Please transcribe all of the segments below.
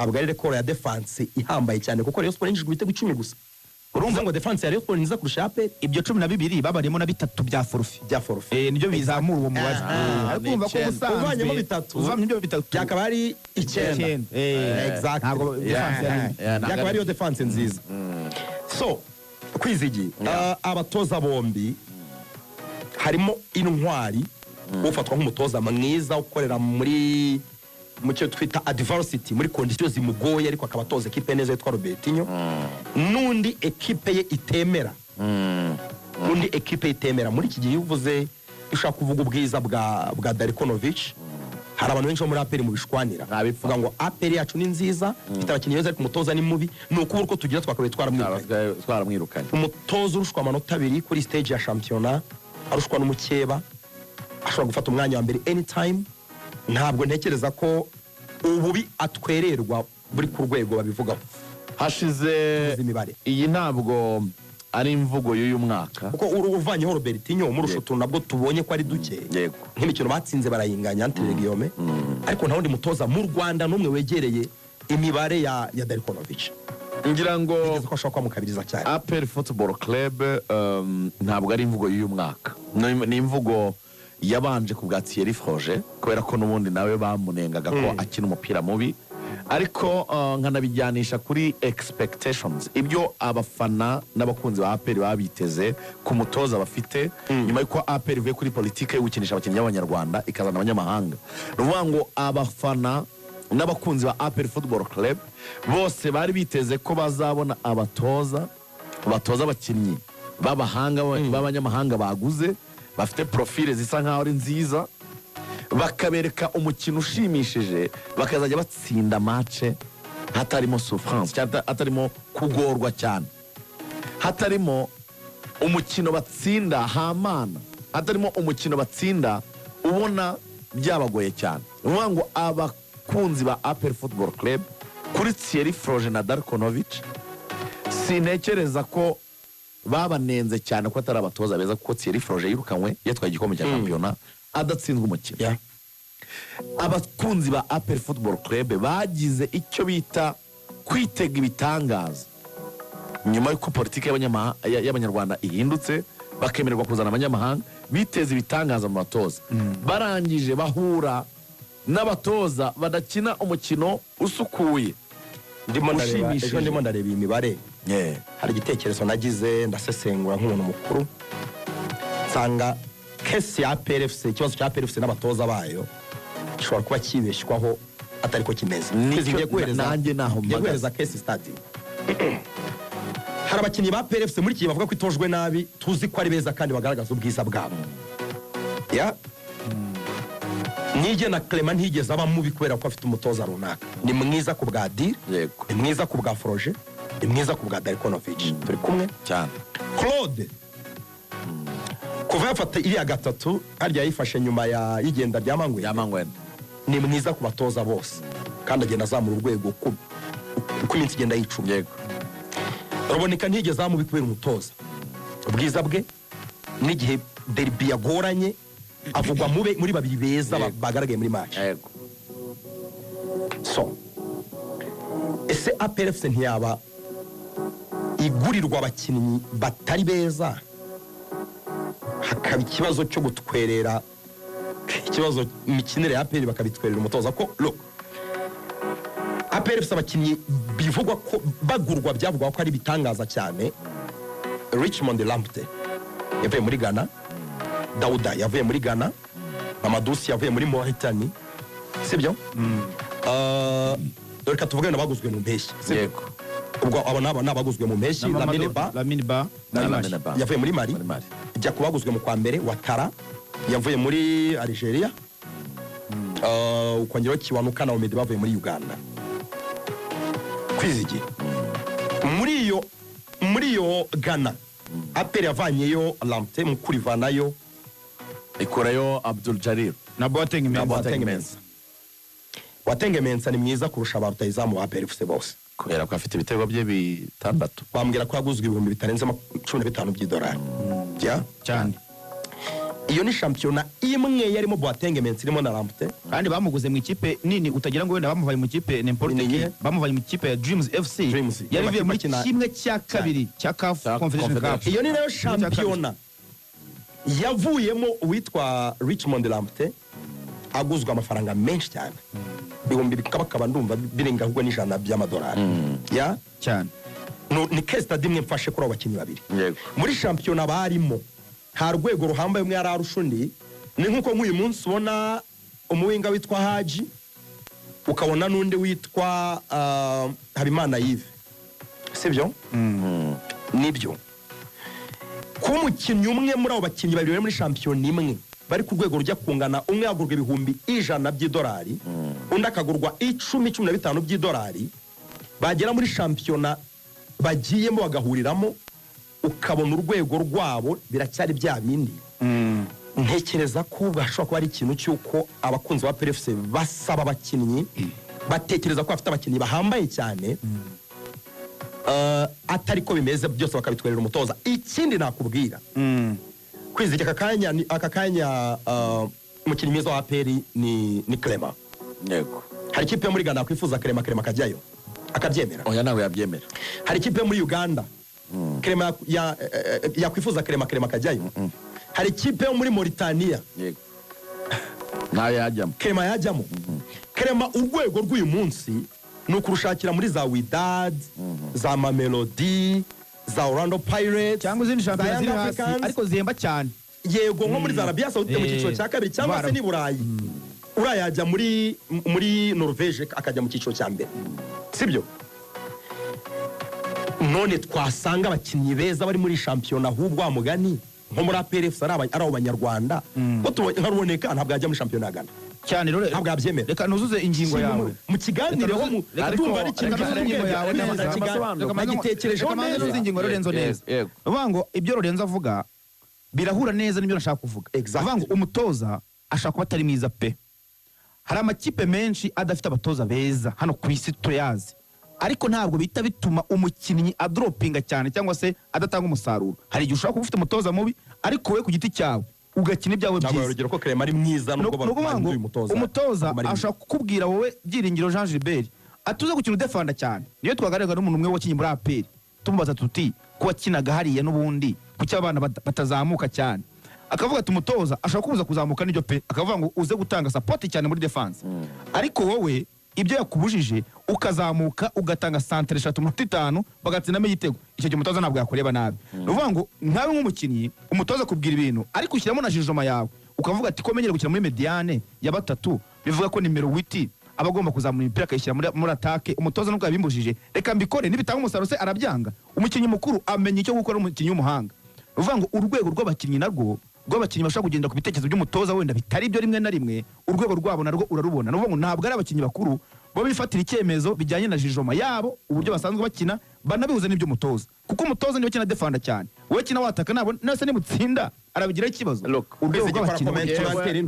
ntabwo ari rekord ya defense ihambaye cyane kuko Rayon Sport yinjijwe ibitego 10 gusa urumva ngo defense ya Rayon Sport niza kurusha APR ibyo 12 babarimo na bitatu bya forfait nibyo bizamura uwo mubare ariko umva ko gusanzwe uvanyemo bitatu uvanyemo ibyo bitatu yakaba ari 9 exact ntabwo yakaba ari yo defense nziza so kwizigi abatoza bombi harimo intwari ufatwa nk'umutoza mwiza ukorera muri mucyo twita adversity muri conditions zimugoye ariko akabatoza equipe neza yitwa Robertinho nundi equipe ye itemera nundi equipe itemera muri iki gihe uvuze ushaka kuvuga ubwiza bwa Darikonovic hari abantu benshi muri APR mu bishwanira bivuga ngo APR yacu ni nziza itabakinyi beza ariko umutoza ni mubi nuko uko tugira twakabaye twaramwirukanye umutoza urushwa amanota 2 kuri stage ya championnat arushwa n'umukeba ashobora gufata umwanya wa mbere anytime ntabwo ntekereza ko ububi atwererwa buri ku rwego babivugaho hashize iyi ntabwo ari imvugo y'uyu mwaka kuko uruvanyeho Robertinho umurushutu nabwo tubonye ko ari duke nk'imikino batsinze barayinganya Antre Guillaume ariko nta wundi mutoza mu Rwanda n'umwe wegereye imibare ya Darikonovic ngira ngo ko ashobora kwamukabiriza cyane APR Football Club ntabwo ari imvugo y'uyu mwaka ni imvugo yabanje ku bwa Thierry Froger kubera ko nubundi nawe bamunengaga ko akina umupira mubi ariko nkanabijyanisha kuri expectations ibyo abafana n'abakunzi ba APR babiteze ku mutoza bafite nyuma yuko APR ivuye kuri politike yo gukinisha abakinnyi b'abanyarwanda ikazana abanyamahanga ruvuga ngo abafana n'abakunzi ba APR Football Club bose bari biteze ko bazabona abatoza abakinnyi b'abahanga b'abanyamahanga baguze bafite profile zisa nkaho ari nziza bakabereka umukino ushimishije bakazajya batsinda match hatarimo souffrance cyangwa hatarimo kugorwa cyane hatarimo umukino batsinda hamana hatarimo umukino batsinda ubona byabagoye cyane uvuga ngo abakunzi ba APR Football Club kuri Thierry Froger na Darikonovic sintekereza ko babanenze cyane ko atari abatoza beza kuko Thierry Froger yirukanywe yatwaye igikombe cya championnat adatsinzwe umukino abakunzi ba APR Football Club bagize icyo bita kwitega ibitangaza nyuma y'uko politike y'abanyarwanda ihindutse bakemererwa kuzana abanyamahanga biteza ibitangaza mu batoza barangije bahura n'abatoza badakina umukino usukuye ndimo ndareba imibare hari igitekerezo nagize ndasesengura nk'umuntu mukuru nsanga kesi ya APR FC ikibazo cya APR FC n'abatoza bayo gishobora kuba kibeshywaho atari ko kimeze ngiye guhereza kesi study hari abakinnyi ba APR FC muri iki bavuga ko itojwe nabi tuzi ko ari beza kandi bagaragaza ubwiza bwabo Nige na Clement ntigeze aba mubi kubera ko afite umutoza runaka ni mwiza ku bwa Dir ni mwiza ku bwa Froger ni mwiza ku bwa Darikonovic turi kumwe cyane Claude kuva yafata iriya gatatu harya yifashe nyuma ya igenda rya Mangwe ni mwiza ku batoza bose kandi agenda azamura urwego uko iminsi igenda yicuma Ruboneka ntigeze amubi kubera umutoza ubwiza bwe n'igihe derby yagoranye avugwa muri babiri beza bagaragaye muri match so ese APR FC ntiyaba igurirwa abakinnyi batari beza hakaba ikibazo cyo gutwerera ikibazo imikinire ya APR bakabitwerera umutoza ko look APR FC abakinnyi bivugwa ko bagurwa byavugwa ko ari bitangaza cyane Richmond Lamptey yavuye muri Ghana Dauda yavuye muri Ghana Mamadusi yavuye muri Mauritania sibyo reka tuvuge nabaguzwe mu mpeshyi yego ubwo abo nabaguzwe mu mpeshyi Lamine Ba yavuye muri Mali ijya kubaguzwe mu kwa mbere Watara yavuye muri Algeria ukongeraho Kiwanuka na Omedi bavuye muri Uganda kwizigi muri yo Ghana APR yavanyeyo Lamptey mu kurivanayo ikorayo Abdul Jalil na Boateng Mensa Boateng Mensa ni mwiza kurusha abarutayizamu ba APR FC bose kubera ko afite ibitego bye bitandatu bambwira ko yaguzwe $5,000 by'idolari cyane iyo ni shampiyona imwe yarimo Boateng Mensi irimo na Lamptey kandi bamuguze mu ikipe nini utagira ngo wenda bamuvaye mu ikipe n'importe qui bamuvaye mu ikipe ya Dreams FC yari bivuye muri kimwe cya kabiri cya CAF Confederation Cup. Iyo ni nayo shampiyona yavuyemo uwitwa Richmond Lamptey aguzwa amafaranga menshi cyane ibihumbi bikabakaba ndumva birenga ahubwo n'ijana by'amadolari ya cyane. ni case study imwe mfashe kuri abakinnyi babiri muri shampiyona barimo ha rwego ruhambaye umwe yararushundi ni nkuko nk'uyu munsi ubona umuwinga witwa Haji ukabona n'undi witwa Habimana Yves sibyo nibyo ku mukinnyi umwe muri abo bakinnyi babiri muri shampiyona imwe bari ku rwego rujya kungana umwe yagurwa ibihumbi $100 undi akagurwa 10-15 by'idolari bagera muri shampiyona bagiyemo bagahuriramo ukabona urwego rwabo biracyari bya bindi ntekereza ko bashobora kuba ari ikintu cy'uko abakunzi ba PFC basaba abakinnyi batekereza ko bafite abakinnyi bahambaye cyane atari ko bimeze byose bakabitwerera umutoza. Ikindi nakubwira kwizika aka kanya umukinnyi mwiza wa APR ni Clement. Yego. Hari ikipe muri Uganda kwifuza Clement kajyayo akabyemera. Oya nawe yabyemera. Hari ikipe muri Uganda Clement yakwifuza Clement kajyayo. Hari ikipe muri Mauritania. Yego. Nawe yajyamo. Clement yajyamo. Clement urwego rw'uyu munsi ni ukurushakira muri za Wydad, za Mamelodi, za Orlando Pirates cyangwa izindi shampiyona ziri hasi ariko zihemba cyane. Yego nko muri Arabia Saudite mu cyiciro cya kabiri cyangwa se ni Burayi. Urayajya muri Norvege akajya mu cyiciro cya mbere. Sibyo? None twasanga abakinnyi beza bari muri shampiyona ahubwo amugani nko muri APRF ari abanyarwanda nkaruboneka ntabwo yajya muri shampiyona ya Ghana cyane rero ntabwo yabyemera. Reka nuzuze ingingo yawe mu kiganiro ho ndumva ari ikintu cy'ingingo yawe nagitekerejeho neza ingingo Lorenzo neza uvuga ngo ibyo Lorenzo avuga birahura neza n'ibyo nashaka kuvuga. Uvuga ngo umutoza ashaka kuba atari mwiza pe. Hari amakipe menshi adafite abatoza beza hano ku isi tuyazi ariko ntabwo bita bituma umukinnyi adropinga cyane cyangwa se adatanga umusaruro. Hari igihe ushaka kuba ufite umutoza mubi ariko we ku giti cyawe ugakina ibyawe byiza. Ntabwo urugero ko Clement ari mwiza nubwo bamuye umutoza ashaka kukubwira wowe Byiringiro Jean Gilbert atuze gukina udefanda cyane. Niyo twagaragaza n'umuntu umwe wakinye muri APR tumubaza tuti ko wakinaga hariya n'ubundi kuki abana batazamuka cyane akavuga ati umutoza ashaka kubuza kuzamuka n'ibyo pe akavuga ngo uze gutanga support cyane muri defense ariko wowe ibyo yakubujije ukazamuka ugatanga centre 3-5 bagatsinamo igitego icyo gihe umutoza ntabwo yakureba nabi. Uvuga ngo nkawe nk'umukinnyi umutoza kubwira ibintu ariko ushyiramo na jijoma yawe ukavuga ati ko menyere gukina muri mediane ya batatu bivuga ko nimero 8 abagomba kuzamura imipira akayishyira muri attaque umutoza nubwo yabimbujije reka mbikore nibitanga umusaruro se arabyanga. Umukinnyi mukuru amenya icyo gukora umukinnyi w'umuhanga. Uvuga ngo urwego rw'abakinnyi narwo rw'abakinnyi bashaka kugenda ku bitekerezo by'umutoza wenda bitari byo rimwe na rimwe urwego rwabo narwo urarubona. Nuvuga ngo ntabwo ari abakinnyi bakuru bo bifatira icyemezo bijyanye na jijoma yabo uburyo basanzwe bakina banabihuza n'ibyo umutoza kuko umutoza niwe kina defanda cyane wowe kina wataka nabo nase nimutsinda arabigira ikibazo. Urwego rw'abakinnyi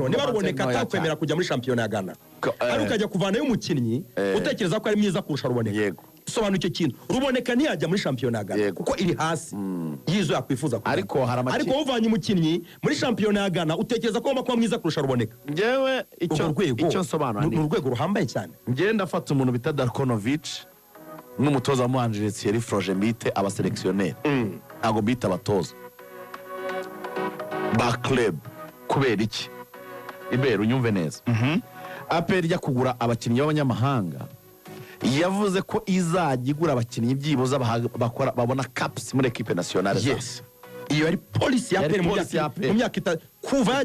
niba ruboneka atakwemera kujya muri shampiyona ya Ghana ari ukajya kuvanayo umukinnyi utekereza ko ari mwiza kurusha ruboneka. Sobanura icyo kintu ruboneka ntiyajya muri shampiyona ya Ghana kuko iri hasi yizo yakwifuza ariko uvanye umukinnyi muri shampiyona ya Ghana utekereza ko kuba mwiza kurusha ruboneka. Ngewe icyo sobanura ni urwego ruhambaye cyane. Ngewe ndafata umuntu bita Darkonovic n'umutoza muhanjire Thierry Froge mbite abaseleksioneri ntabwo mbita abatoza ba club kubera iki ibera unyumve neza. APR ijya kugura abakinnyi b'abanyamahanga yavuze ko izajya igura abakinnyi byibuza bakora babona caps muri equipe nationale. Yes. Iyo ari policy ya APR mu myaka kuva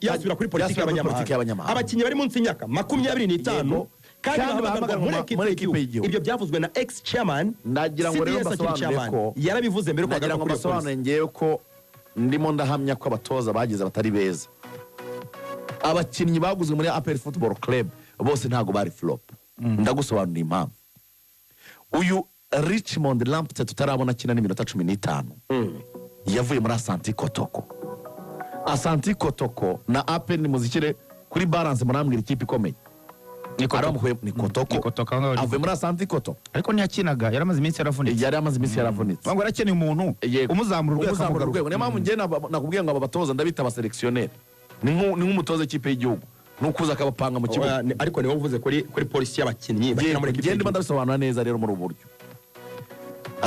yasubira kuri politiki y'abanyamahanga. Abakinnyi bari munsi y'imyaka 25 kandi bahamagara muri equipe y'igihugu. Ibyo byavuzwe na ex chairman nagira ngo rero basobanure ko yarabivuze mbere ko nagira ngo basobanure ngewe ko ndimo ndahamya ko abatoza bagize batari beza. Abakinnyi baguzwe muri APR Football Club bose ntago bari flop. Ndagusobanurira impamvu. Uyu Richmond Lamptey tutarabona kina n'iminota 15 yavuye muri Asante Kotoko. Asante Kotoko na APR ni muzikire kuri balance munambwira ikipe ikomeye. aramukuye ni Kotoko avuye muri Asante Kotoko ariko ntiyakinaga yaramaze iminsi yaravunitse yari amaze iminsi yaravunitse ngo arakeneye umuntu umuzamura urwego niyo mpamvu njye nakubwiye ngo aba batoza ndabita abaseleksioneri ni nk'umutoza w'ikipe y'igihugu nukuza akabapanga mu kibuga ariko niwe uvuze kuri polisi y'abakinnyi bakina muri equipe ngende ndabisobanura neza rero muri ubu buryo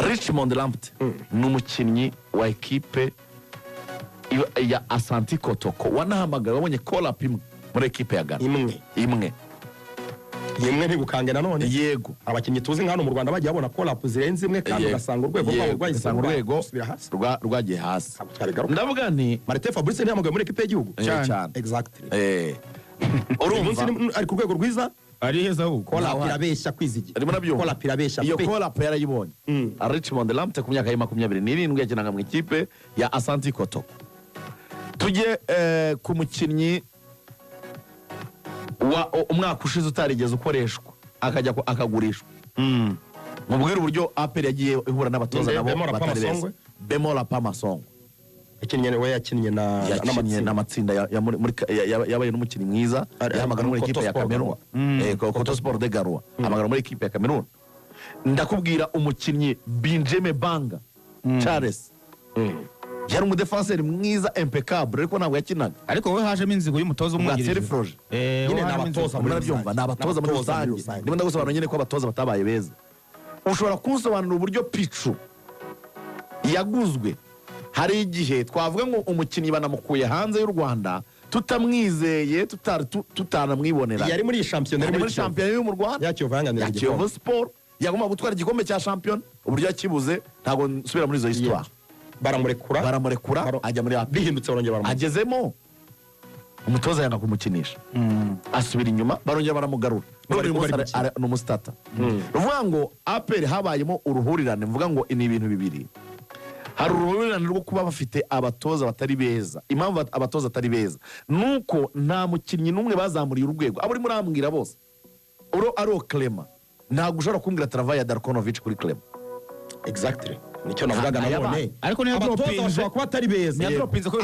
Richmond Lamptey ni umukinnyi wa ekipe ya Asante Kotoko wanahamagaye wabonye call up imwe muri ekipe ya Ghana imwe ntigukange nanone yego abakinnyi tuzi nka hano mu Rwanda bagiye babona call up zirenze imwe kandi ugasanga urwego rwabo rwagiye hasi ndavuga nti Martin Fabrice ntiyahamagaye muri ekipe y'igihugu cyane exactly urumva ari ku rwego rwiza ari heza ahubwo call up irabeshya kwizigi arimo nabyo call up irabeshya iyo call up yarayibonye Richmond Lamptey ku myaka ya 27 yakinaga mu ikipe ya Asante Kotoko tujye ku mukinnyi umwaka ushize utarigeze ukoreshwa akajya akagurishwa mubwira uburyo APR yagiye ihura n'abatoza nabo batari beza Bemola Pamasongo yakinnye n'amatsinda yabaye n'umukinnyi mwiza yahamagara muri ekipe ya Cameroon Koto Sport de Garoua amagara muri ekipe ya Cameroon ndakubwira umukinnyi Benjamin Banga Charles yari umudefenseri mwiza impeccable ariko ntabwo yakinaga ariko we hajemo inzigo y'umutoza umwungirije nyine n'abatoza n'abatoza muri rusange ndimo ndagusobanura nyine ko abatoza batabaye beza ushobora kunsobanura uburyo Pichu yaguzwe hari igihe twavuga ngo umukinnyi banamukuye hanze y'u Rwanda tutamwizeye tutanamwibonera yari muri shampiyona yo mu Rwanda ya Kiyovu Sport yagomba gutwara igikombe cya shampiyona uburyo yakibuze ntabwo nsubira muri izo histoire baramurekura ajya muri APR bihindutse barongera agezemo umutoza yanga kumukinisha asubira inyuma barongera baramugarura ni umusitata ruvuga ngo APR habayemo uruhurirane mvuga ngo ni ibintu bibiri hari uruhurirane rwo kuba bafite abatoza batari beza impamvu abatoza atari beza nuko nta mukinnyi n'umwe bazamuriye urwego abo urimo urambwira bose ari Clement ntabwo ushobora kumbwira travail ya Darkonovic kuri Clement exactly nicyo navugaga nabone ariko niyo abatoza bashobora kuba atari beza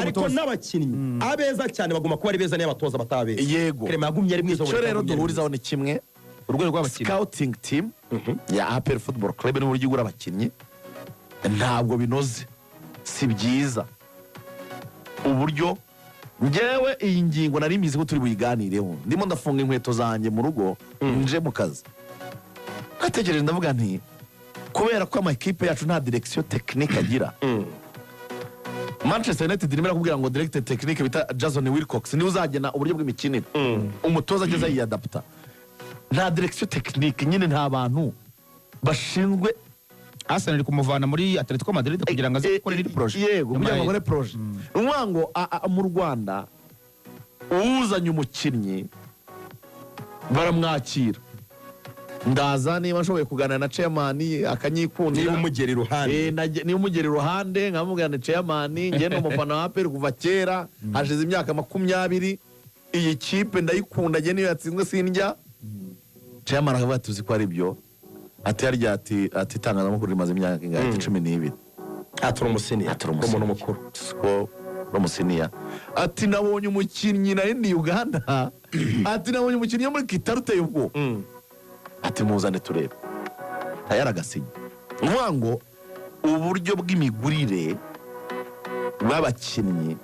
ariko n'abakinnyi abeza cyane bagomba kuba ari beza niyo abatoza batabeza yego Clement yagumye ari mwiza cyo rero duhurizaho ni kimwe urwego rw'abakinnyi scouting team ya APR Football Club n'uburyo igura abakinnyi ntabwo binoze si byiza uburyo njyewe iyi ngingo nari mbizi ko turi buyiganireho ndimo ndafunga inkweto zanjye mu rugo nje mu kazi natekereje ndavuga nti kubera ko amakipe yacu nta direction technique agira Manchester United irimo irakubwira ngo director technique bita Jason Wilcox niwe uzagena uburyo bw'imikinire umutoza ageza yiyadapta nta direction technique nyine nta bantu bashinzwe Arsenal iri kumuvana muri Atletico Madrid kugira ngo aze gukora iri projet yego kugira ngo akore projet ngo mu Rwanda uzanye umukinnyi baramwakira ndaza niba nshoboye kuganira na chairman akanyikundira niba umugeri iruhande niba umugeri iruhande nkamubwira na chairman ngiye no mufana wa APR kuva kera hashize imyaka 20 iyi kipe ndayikunda ngiye niyo yatsinzwe sindya chairman akavuga tuzi ko ari byo ati yarya ati itangazamakuru rimaze imyaka ingana 12 aturi umusiniya umuntu mukuru ko umusiniya ati nabonye umukinnyi na ndi Uganda ati nabonye umukinnyi muri Kitarute y'ubwo ati muzane turebe tayaragasinya ngo uburyo bw'imigurire bw'abakinnyi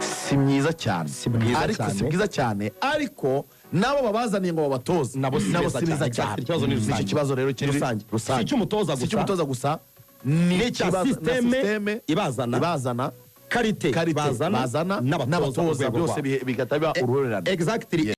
si myiza cyane si bwiza cyane ariko nabo babazaniye ngo babatoze nabo si byiza cyane icyo kibazo rero kiri rusange si cy'umutoza gusa ni cya systeme ibazana karite bazana n'abatoza byose bigataba uruhurirane exactly